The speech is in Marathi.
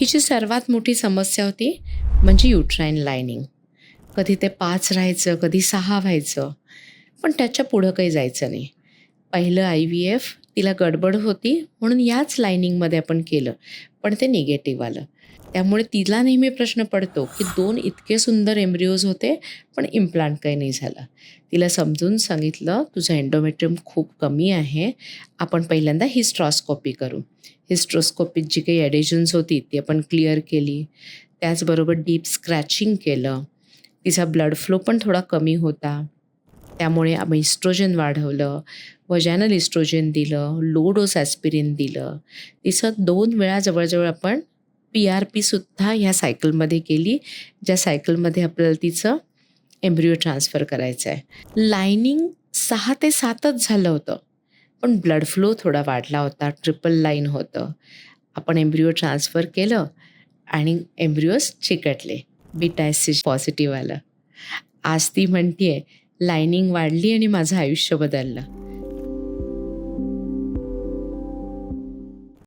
हिची सर्वात मोठी समस्या होती म्हणजे युट्राईन लायनिंग. कधी ते 5 राहायचं, कधी 6 व्हायचं. पण त्याच्या पुढं काही जायचं नाही. पहिलं IVF तिला गडबड होती म्हणून याच लायनिंगमध्ये आपण केलं, पण ते निगेटिव्ह आलं. त्यामुळे तिला नेहमी प्रश्न पडतो, की 2 इतके सुंदर एम्ब्रिओज होते, पण इम्प्लांट काही नाही झालं. तिला समजून सांगितलं, "तुझं एंडोमेट्रियम खूप कमी आहे. आपण पहिल्यांदा हिस्ट्रॉस्कोपी करू." हिस्ट्रोस्कोपीत जी काही ॲडिशन्स होती ती आपण क्लिअर केली. त्याचबरोबर डीप स्क्रॅचिंग केलं. तिचा ब्लड फ्लो पण थोडा कमी होता. त्यामुळे आम्ही इस्ट्रोजन वाढवलं, व्हजायनल इस्ट्रोजन दिलं, लो डोस ॲस्पिरिन दिलं. तिचं 2 वेळा जवळ आपण PRPसुद्धा ह्या सायकलमध्ये केली, ज्या सायकलमध्ये आपल्याला तिचं एम्ब्रिओ ट्रान्सफर करायचं आहे. लायनिंग 6 ते 7च झालं होतं. पण ब्लड फ्लो थोडा वाढला होता, ट्रिपल लाईन होतं. आपण एम्ब्रिओ ट्रान्सफर केलं आणि एम्ब्रिओज चिकटले. बीटा SC पॉझिटिव्ह आलं. आज ती म्हणते आहे, लायनिंग वाढली आणि माझं आयुष्य बदललं.